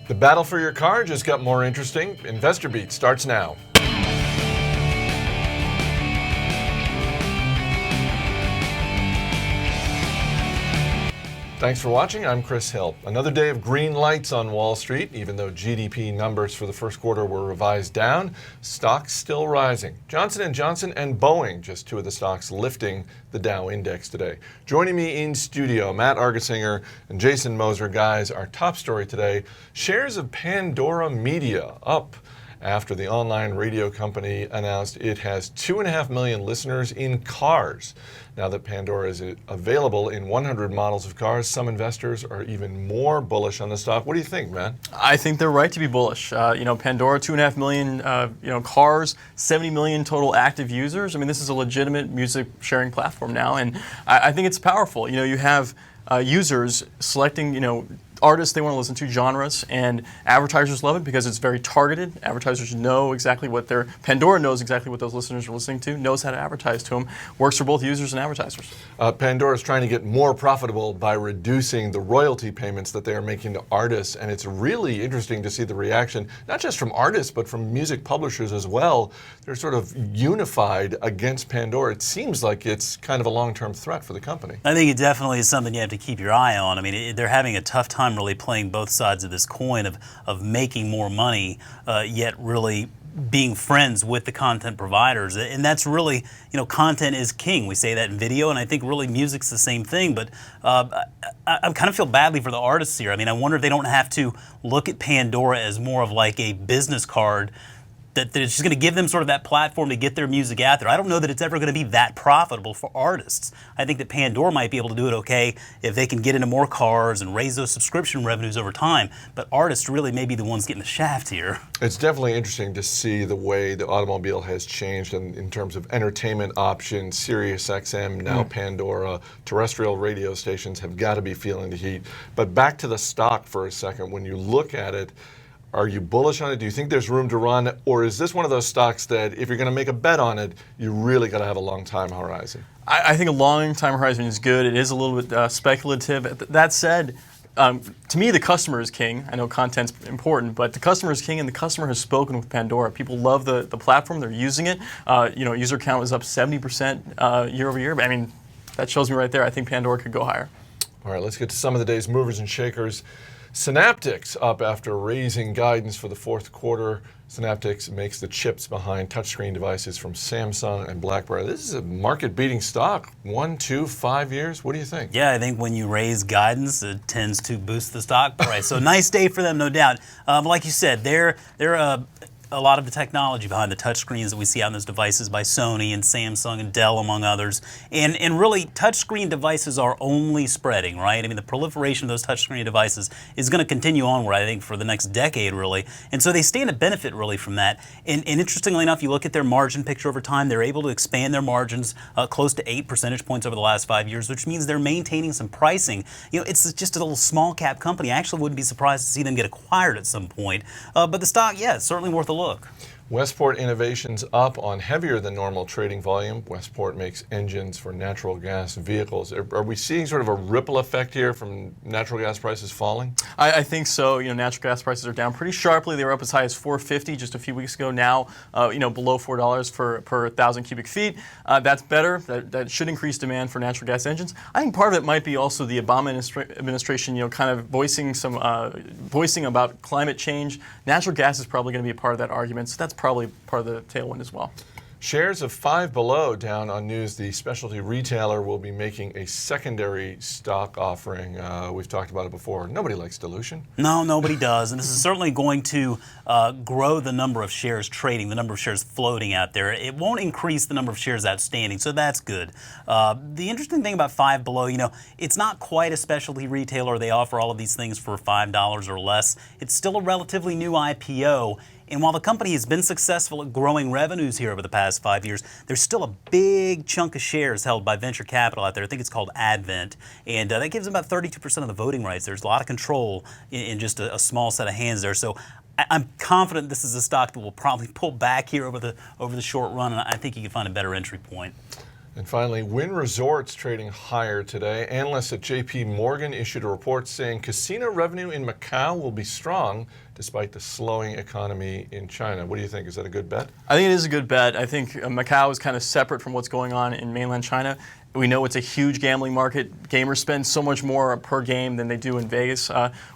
The battle for your car just got more interesting. Investor Beat starts now. Thanks for watching. I'm Chris Hill. Another day of green lights on Wall Street. Even though GDP numbers for the first quarter were revised down, stocks still rising. Johnson & Johnson and Boeing, just two of the stocks lifting the Dow index today. Joining me in studio, Matt Argersinger and Jason Moser. Guys, our top story today, shares of Pandora Media up after the online radio company announced it has 2.5 million listeners in cars. Now that Pandora is available in 100 models of cars, some investors are even more bullish on the stock. What do you think, man? I think they're right to be bullish. Pandora, 2.5 million cars, 70 million total active users. I mean, this is a legitimate music sharing platform now, and I think it's powerful. You have users selecting, artists they want to listen to, genres, and advertisers love it because it's very targeted. Advertisers know exactly what Pandora knows exactly what those listeners are listening to, knows how to advertise to them, works for both users and advertisers. Pandora is trying to get more profitable by reducing the royalty payments that they are making to artists, and it's really interesting to see the reaction, not just from artists, but from music publishers as well. They're sort of unified against Pandora. It seems like it's kind of a long-term threat for the company. I think it definitely is something you have to keep your eye on. I mean, they're having a tough time really playing both sides of this coin of making more money, yet really being friends with the content providers. And that's really, content is king. We say that in video, and I think really music's the same thing. But I kind of feel badly for the artists here. I mean, I wonder if they don't have to look at Pandora as more of like a business card that it's just going to give them sort of that platform to get their music out there. I don't know that it's ever going to be that profitable for artists. I think that Pandora might be able to do it okay if they can get into more cars and raise those subscription revenues over time. But artists really may be the ones getting the shaft here. It's definitely interesting to see the way the automobile has changed in terms of entertainment options. Sirius XM, now Pandora, terrestrial radio stations have got to be feeling the heat. But back to the stock for a second. When you look at it, are you bullish on it? Do you think there's room to run? Or is this one of those stocks that if you're going to make a bet on it, you really got to have a long time horizon? I think a long time horizon is good. It is a little bit speculative. That said, to me, the customer is king. I know content's important, but the customer is king, and the customer has spoken with Pandora. People love the platform. They're using it. User count was up 70% year over year. I mean, that shows me right there. I think Pandora could go higher. All right, let's get to some of the day's movers and shakers. Synaptics up after raising guidance for the fourth quarter. Synaptics makes the chips behind touchscreen devices from Samsung and BlackBerry. This is a market-beating stock. 1, 2, 5 years. What do you think? Yeah, I think when you raise guidance, it tends to boost the stock price. So nice day for them, no doubt. Like you said, they're a lot of the technology behind the touchscreens that we see on those devices by Sony and Samsung and Dell, among others. And really, touchscreen devices are only spreading, right? I mean, the proliferation of those touchscreen devices is going to continue onward, I think, for the next decade, really. And so they stand to benefit, really, from that. And interestingly enough, you look at their margin picture over time, they're able to expand their margins close to 8 percentage points over the last 5 years, which means they're maintaining some pricing. It's just a little small cap company. I actually wouldn't be surprised to see them get acquired at some point. But the stock, yeah, it's certainly worth a look. Westport Innovations up on heavier than normal trading volume. Westport makes engines for natural gas vehicles. Are we seeing sort of a ripple effect here from natural gas prices falling? I think so. Natural gas prices are down pretty sharply. They were up as high as $4.50 just a few weeks ago. Now, below $4 per 1,000 cubic feet. That's better. That should increase demand for natural gas engines. I think part of it might be also the Obama administration, kind of voicing about climate change. Natural gas is probably going to be a part of that argument. So that's probably part of the tailwind as well. Shares of Five Below down on news the specialty retailer will be making a secondary stock offering. We've talked about it before. Nobody likes dilution. No, nobody does. And this is certainly going to grow the number of shares trading, the number of shares floating out there. It won't increase the number of shares outstanding, so that's good. The interesting thing about Five Below, it's not quite a specialty retailer. They offer all of these things for $5 or less. It's still a relatively new IPO. And while the company has been successful at growing revenues here over the past 5 years, there's still a big chunk of shares held by venture capital out there. I think it's called Advent. And that gives them about 32% of the voting rights. There's a lot of control in just a small set of hands there. So I'm confident this is a stock that will probably pull back here over the short run, and I think you can find a better entry point. And finally, Wynn Resorts trading higher today. Analysts at JP Morgan issued a report saying casino revenue in Macau will be strong despite the slowing economy in China. What do you think? Is that a good bet? I think it is a good bet. I think Macau is kind of separate from what's going on in mainland China. We know it's a huge gambling market. Gamers spend so much more per game than they do in Vegas.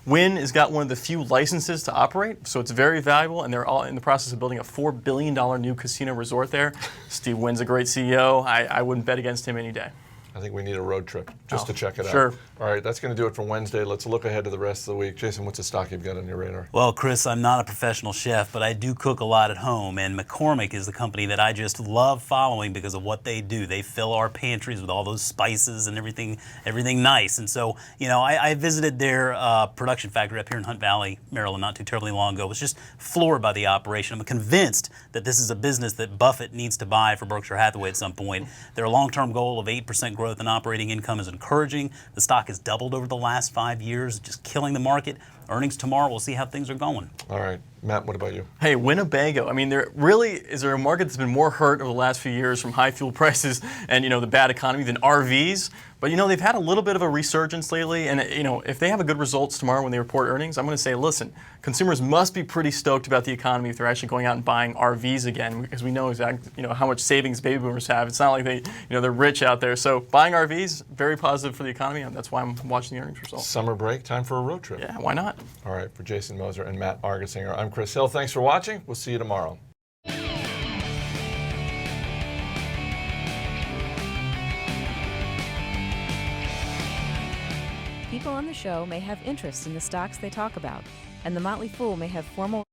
Wynn has got one of the few licenses to operate, so it's very valuable, and they're all in the process of building a $4 billion new casino resort there. Steve Wynn's a great CEO. I wouldn't bet against him any day. I think we need a road trip just to check it out. Sure. All right, that's going to do it for Wednesday. Let's look ahead to the rest of the week. Jason, what's a stock you've got on your radar? Well, Chris, I'm not a professional chef, but I do cook a lot at home, and McCormick is the company that I just love following because of what they do. They fill our pantries with all those spices and everything nice. And so, I visited their production factory up here in Hunt Valley, Maryland, not too terribly long ago. I was just floored by the operation. I'm convinced that this is a business that Buffett needs to buy for Berkshire Hathaway at some point. Their long-term goal of 8% growth in operating income is encouraging. The stock has doubled over the last 5 years, just killing the market. Earnings tomorrow, we'll see how things are going. All right. Matt, what about you? Hey, Winnebago. I mean, is there a market that's been more hurt over the last few years from high fuel prices and, the bad economy than RVs? But, they've had a little bit of a resurgence lately. And, if they have a good results tomorrow when they report earnings, I'm going to say, listen, consumers must be pretty stoked about the economy if they're actually going out and buying RVs again, because we know exactly, how much savings baby boomers have. It's not like they're rich out there. So buying RVs, very positive for the economy. And that's why I'm watching the earnings results. Summer break, time for a road trip. Yeah, why not? All right, for Jason Moser and Matt Argersinger, I'm Chris Hill. Thanks for watching. We'll see you tomorrow. People on the show may have interests in the stocks they talk about, and the Motley Fool may have formal